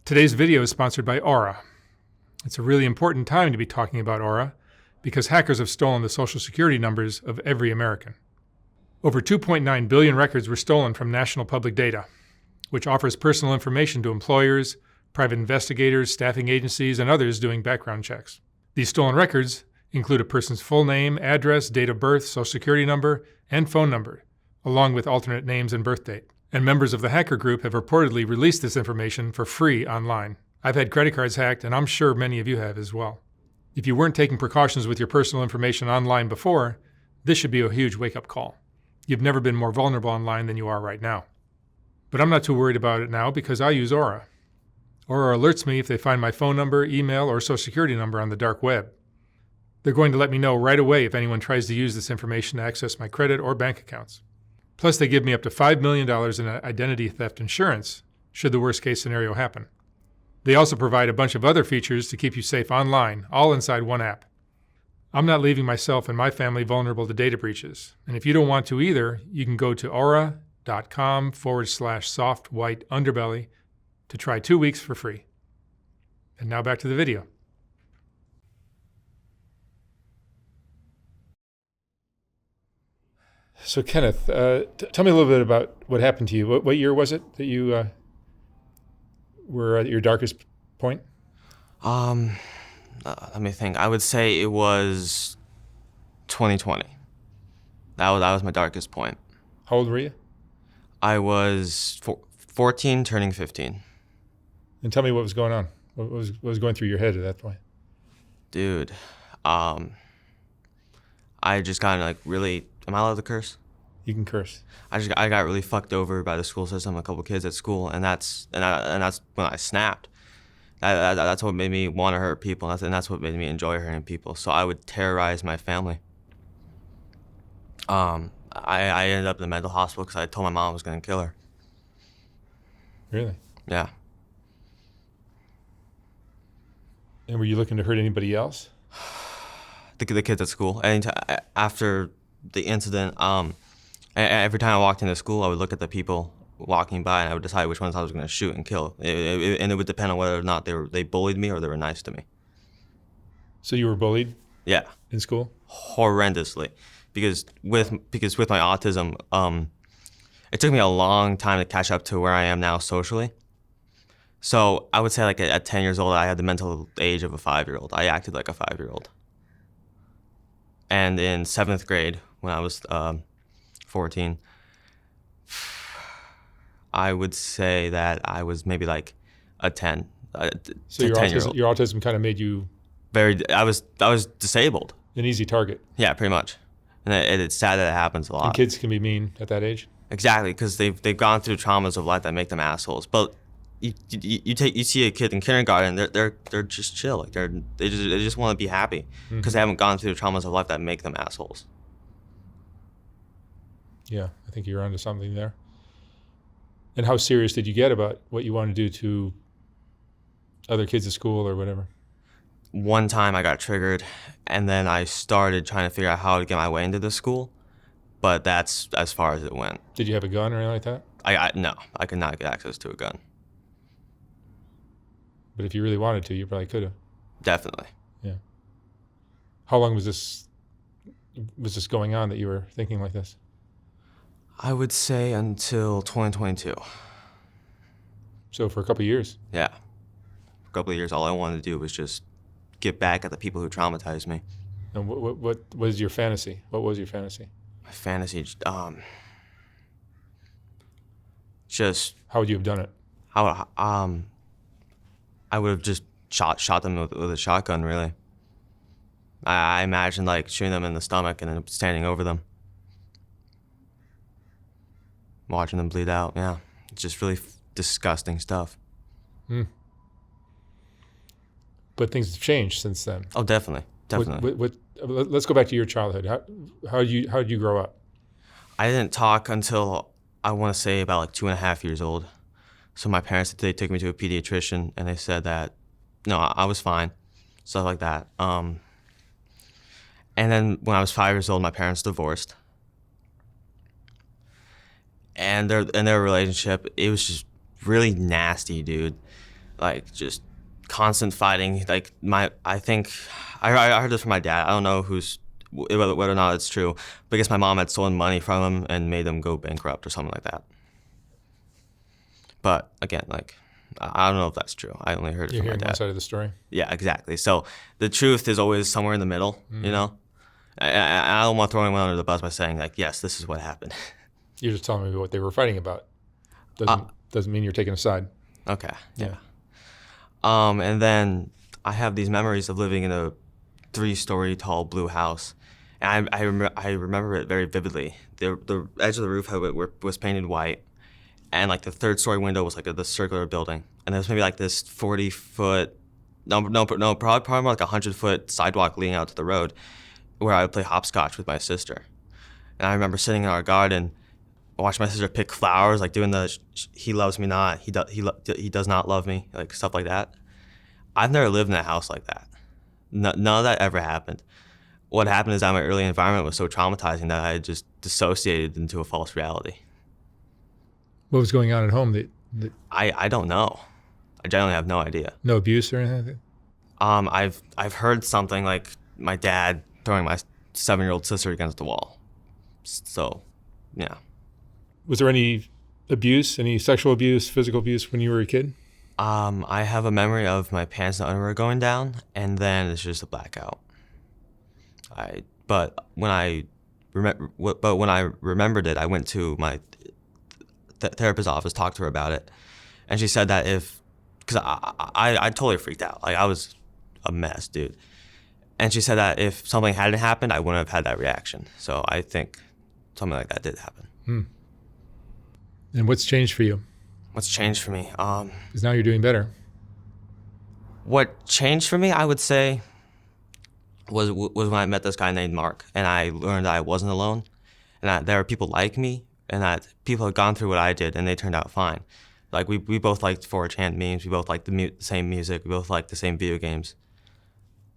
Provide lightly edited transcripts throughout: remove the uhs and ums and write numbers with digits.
Today's video is sponsored by Aura. It's a really important time to be talking about Aura because hackers have stolen the social security numbers of every American. Over 2.9 billion records were stolen from national public data, which offers personal information to employers, private investigators, staffing agencies, and others doing background checks. These stolen records include a person's full name, address, date of birth, social security number, and phone number, along with alternate names and birth date. And members of the hacker group have reportedly released this information for free online. I've had credit cards hacked, and I'm sure many of you have as well. If you weren't taking precautions with your personal information online before, this should be a huge wake-up call. You've never been more vulnerable online than you are right now. But I'm not too worried about it now because I use Aura. Aura alerts me if they find my phone number, email, or social security number on the dark web. They're going to let me know right away if anyone tries to use this information to access my credit or bank accounts. Plus, they give me up to $5 million in identity theft insurance should the worst-case scenario happen. They also provide a bunch of other features to keep you safe online, all inside one app. I'm not leaving myself and my family vulnerable to data breaches. And if you don't want to either, you can go to aura.com/soft white underbelly to try 2 weeks for free. And now back to the video. So Kenneth, tell me a little bit about what happened to you. What year was it that you were at your darkest point? Let me think. I would say it was 2020. That was my darkest point. How old were you? I was 14, turning 15. And tell me what was going on. What was going through your head at that point? Dude, I just got like really. Am I allowed to curse? You can curse. I got really fucked over by the school system, a couple kids at school, and that's when I snapped. That's what made me want to hurt people, and that's what made me enjoy hurting people. So I would terrorize my family. I ended up in the mental hospital because I told my mom I was going to kill her. Really? Yeah. And were you looking to hurt anybody else? The kids at school. After the incident, every time I walked into school, I would look at the people walking by, and I would decide which ones I was going to shoot and kill. And it would depend on whether or not they bullied me or they were nice to me. So you were bullied? Yeah. In school? Horrendously, because with my autism, it took me a long time to catch up to where I am now socially. So I would say like at 10 years old, I had the mental age of a 5-year-old. I acted like a 5-year-old. And in 7th grade, when I was 14, I would say that I was maybe like a 10. So your autism kind of made you I was disabled. An easy target. Yeah, pretty much. And it's sad that it happens a lot. And kids can be mean at that age. Exactly, because they've gone through traumas of life that make them assholes. But you see a kid in kindergarten, they're just chill. Like they just want to be happy because they haven't gone through the traumas of life that make them assholes. Yeah, I think you're onto something there. And how serious did you get about what you wanted to do to other kids at school or whatever? One time I got triggered, and then I started trying to figure out how to get my way into the school, but that's as far as it went. Did you have a gun or anything like that? No, I could not get access to a gun. But if you really wanted to, you probably could have. Definitely. Yeah. How long was this going on that you were thinking like this? I would say until 2022. So for a couple of years? Yeah. For a couple of years, all I wanted to do was just get back at the people who traumatized me. And what was your fantasy? What was your fantasy? My fantasy, just... How would you have done it? I would have just shot them with a shotgun, really. I imagined like shooting them in the stomach and then standing over them. Watching them bleed out, yeah. It's just really disgusting stuff. But things have changed since then. Oh, definitely. Let's go back to your childhood. How did you grow up? I didn't talk until I want to say about like 2.5 years old. So my parents, they took me to a pediatrician, and they said that, no, I was fine, stuff like that. And then when I was 5 years old, my parents divorced. And their relationship, it was just really nasty, dude. like just constant fighting. Like I think I heard this from my dad. I don't know whether or not it's true, but I guess my mom had stolen money from him and made him go bankrupt or something like that. But again, like I don't know if that's true. I only heard it from my dad. One side of the story. Yeah, exactly. So the truth is always somewhere in the middle. You know, I don't want to throw anyone under the bus by saying like, yes, this is what happened. You're just telling me what they were fighting about. Doesn't mean you're taking a side. Okay. Yeah. And then I have these memories of living in a 3-story tall blue house, and I remember it very vividly. The edge of the roof was painted white, and like the 3rd-story window was like the circular building, and there was maybe like this 40-foot, probably more like 100-foot sidewalk leading out to the road, where I would play hopscotch with my sister, and I remember sitting in our garden. Watch my sister pick flowers, like doing the "he loves me not," he does not love me, like stuff like that. I've never lived in a house like that. None of that ever happened. What happened is that my early environment was so traumatizing that I just dissociated into a false reality. What was going on at home? I don't know. I genuinely have no idea. No abuse or anything? I've heard something like my dad throwing my 7-year-old sister against the wall. So, yeah. Was there any abuse, any sexual abuse, physical abuse when you were a kid? I have a memory of my pants and underwear going down, and then it's just a blackout. But when I remembered it, I went to my therapist's office, talked to her about it, and she said that because I totally freaked out, like I was a mess, dude. And she said that if something hadn't happened, I wouldn't have had that reaction. So I think something like that did happen. And what's changed for you? What's changed for me? Because now you're doing better. What changed for me, I would say, was when I met this guy named Mark, and I learned that I wasn't alone, and that there are people like me, and that people had gone through what I did, and they turned out fine. Like we both liked 4chan memes, we both liked the same music, we both liked the same video games,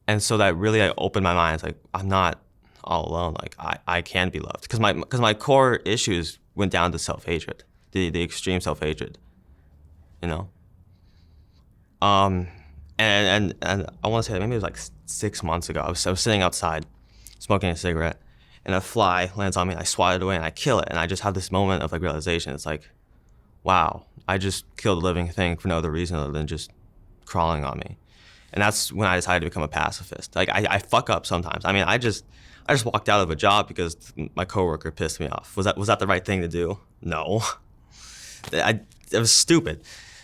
and so that really opened my mind. It's like I'm not all alone. Like I can be loved, because my core issues went down to self-hatred. The extreme self-hatred, you know? And I want to say that maybe it was like 6 months ago. I was sitting outside smoking a cigarette, and a fly lands on me, and I swat it away, and I kill it. And I just have this moment of like realization. It's like, wow, I just killed a living thing for no other reason other than just crawling on me. And that's when I decided to become a pacifist. Like I fuck up sometimes. I mean, I just walked out of a job because my coworker pissed me off. Was that the right thing to do? No. It was stupid.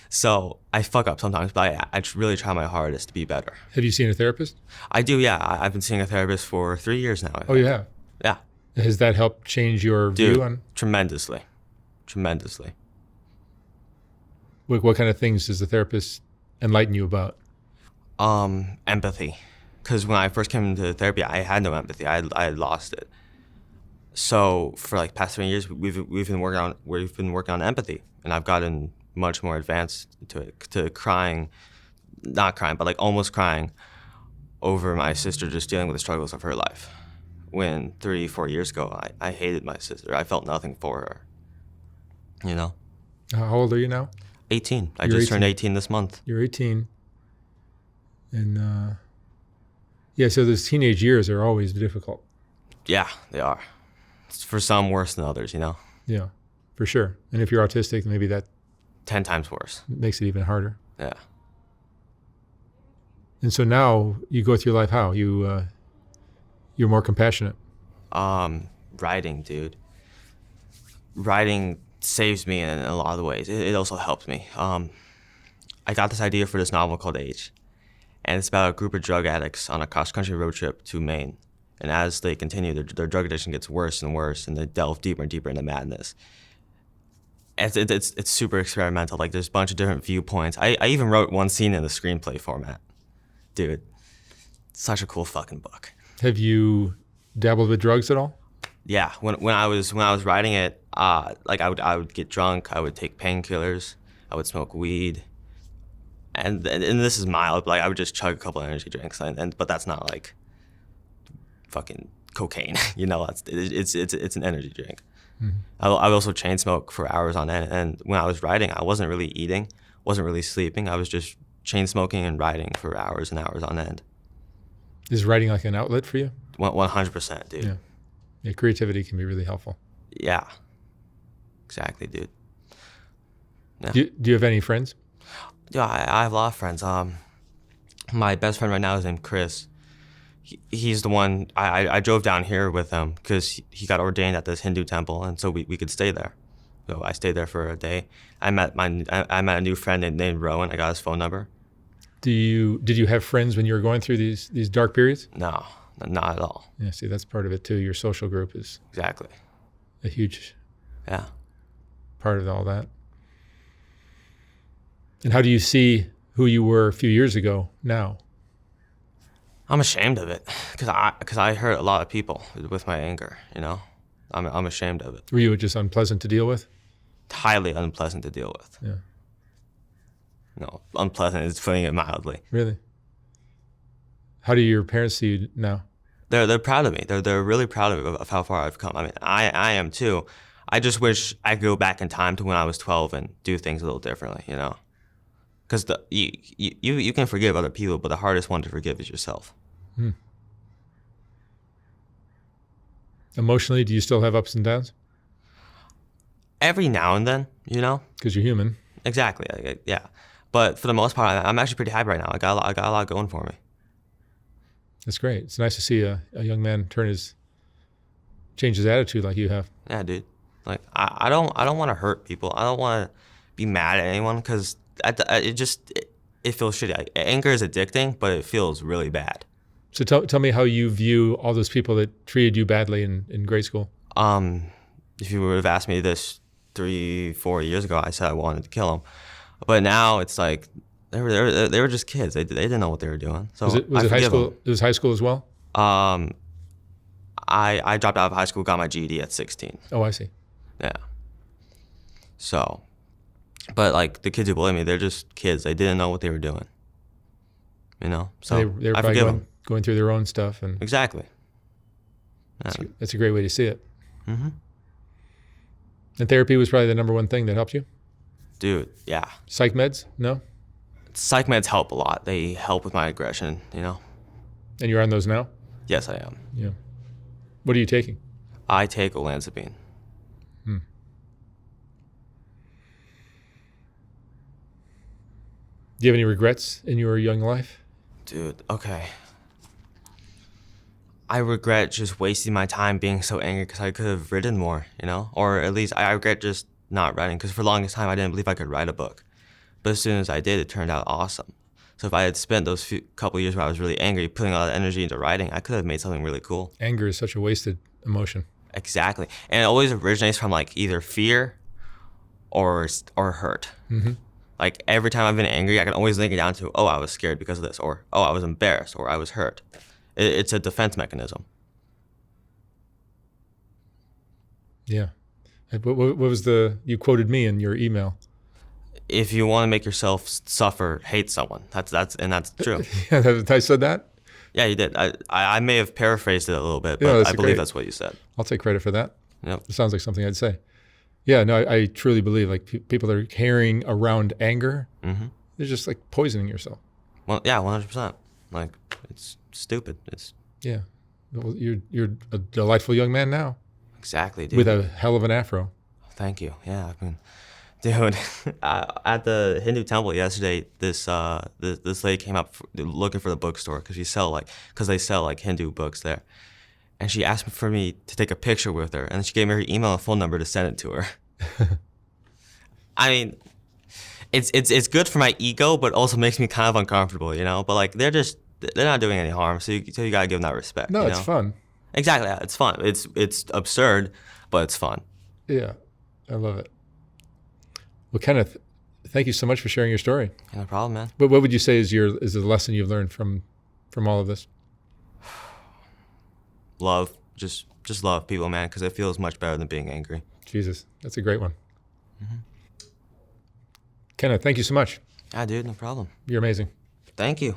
So I fuck up sometimes, but I really try my hardest to be better. Have you seen a therapist? I do, yeah. I've been seeing a therapist for 3 years now. Oh, you have? Yeah. Has that helped change your view on? Tremendously. What kind of things does the therapist enlighten you about? Empathy. Because when I first came into therapy, I had no empathy. I had lost it. So for like past 3 years, we've been working on empathy, and I've gotten much more advanced to crying, not crying, but like almost crying over my sister just dealing with the struggles of her life. When 3-4 years ago, I hated my sister. I felt nothing for her. You know? How old are you now? 18. I just turned 18 this month. You're 18. And yeah, so those teenage years are always difficult. Yeah, they are. It's for some worse than others, you know? Yeah, for sure. And if you're autistic, maybe that 10 times worse. Makes it even harder. Yeah. And so now you go through life how? You're more compassionate. Writing, dude. Writing saves me in a lot of ways. It also helps me. I got this idea for this novel called Age, and it's about a group of drug addicts on a cross-country road trip to Maine. And as they continue, their drug addiction gets worse and worse, and they delve deeper and deeper into madness. It's super experimental. Like, there's a bunch of different viewpoints. I even wrote one scene in the screenplay format. Dude, such a cool fucking book. Have you dabbled with drugs at all? Yeah, when I was writing it, like I would get drunk, I would take painkillers, I would smoke weed, and this is mild, but like I would just chug a couple of energy drinks, but that's not like fucking cocaine, you know. It's an energy drink. Mm-hmm. I would also chain smoke for hours on end, and when I was writing, I wasn't really eating, wasn't really sleeping. I was just chain smoking and writing for hours and hours on end. Is writing like an outlet for you? 100%, dude. Yeah. Yeah, creativity can be really helpful. Yeah. Exactly, dude. Yeah. Do you have any friends? Yeah, I have a lot of friends. My best friend right now is named Chris. He's the one, I drove down here with him because he got ordained at this Hindu temple, and so we could stay there. So I stayed there for a day. I met a new friend named Rowan. I got his phone number. Did you have friends when you were going through these dark periods? No, not at all. Yeah, see, that's part of it too. Your social group is Exactly. a huge Yeah. part of all that. And how do you see who you were a few years ago now? I'm ashamed of it because I hurt a lot of people with my anger. You know, I'm ashamed of it. Were you just unpleasant to deal with? Highly unpleasant to deal with. Yeah. No, unpleasant is putting it mildly. Really? How do your parents see you now? They're proud of me. They're really proud of how far I've come. I mean, I am too. I just wish I could go back in time to when I was 12 and do things a little differently. You know, because you can forgive other people, but the hardest one to forgive is yourself. Emotionally, do you still have ups and downs? Every now and then, you know. Because you're human. Exactly. Yeah. But for the most part, I'm actually pretty happy right now. I got a lot going for me. That's great. It's nice to see a young man change his attitude like you have. Yeah, dude. Like I don't want to hurt people. I don't want to be mad at anyone because it feels shitty. Like, anger is addicting, but it feels really bad. So tell me how you view all those people that treated you badly in grade school. If you would have asked me this 3-4 years ago, I said I wanted to kill them. But now it's like they were just kids. They didn't know what they were doing. So was it high school? It was high school as well. I dropped out of high school, got my GED at 16. Oh, I see. Yeah. So, but like the kids who bullied me, they're just kids. They didn't know what they were doing. You know. So they were I probably forgive them. Going through their own stuff, and Exactly. Yeah. that's a great way to see it. Mm-hmm. And therapy was probably the number one thing that helped you. Dude, yeah. Psych meds? No? Psych meds help a lot. They help with my aggression, you know? And you're on those now? Yes, I am. Yeah. What are you taking? I take olanzapine. Do you have any regrets in your young life? Dude, okay. I regret just wasting my time being so angry because I could have written more, you know? Or at least I regret just not writing because for the longest time I didn't believe I could write a book. But as soon as I did, it turned out awesome. So if I had spent those couple years where I was really angry, putting a lot of energy into writing, I could have made something really cool. Anger is such a wasted emotion. Exactly. And it always originates from like either fear or hurt. Mm-hmm. Like every time I've been angry, I can always link it down to, oh, I was scared because of this, or oh, I was embarrassed, or I was hurt. It's a defense mechanism. Yeah. What was you quoted me in your email. If you want to make yourself suffer, hate someone. That's true. Yeah, I said that? Yeah, you did. I may have paraphrased it a little bit, Yeah, but that's I believe great. that's what you said. I'll take credit for that. Yep. It sounds like something I'd say. Yeah, no, I truly believe like people that are carrying around anger, they're just like poisoning yourself. Well, yeah, 100%. Like it's stupid. It's Yeah. Well, you're a delightful young man now exactly, dude. with a hell of an afro. Thank you. Yeah, I mean, dude, at the Hindu temple yesterday, this lady came up looking for the bookstore because they sell like Hindu books there, and she asked for me to take a picture with her, and she gave me her email and phone number to send it to her. I mean, it's good for my ego, but also makes me kind of uncomfortable, you know. But like they're not doing any harm, so you gotta give them that respect. No, you it's know? fun. Exactly, yeah, it's fun. It's absurd, but it's fun. Yeah, I love it. Well, Kenneth, thank you so much for sharing your story. No problem, man. But what would you say is the lesson you've learned from all of this? Love, just love people, man, because it feels much better than being angry. Jesus, that's a great one. Kenneth, thank you so much. Yeah, dude, no problem. You're amazing. Thank you.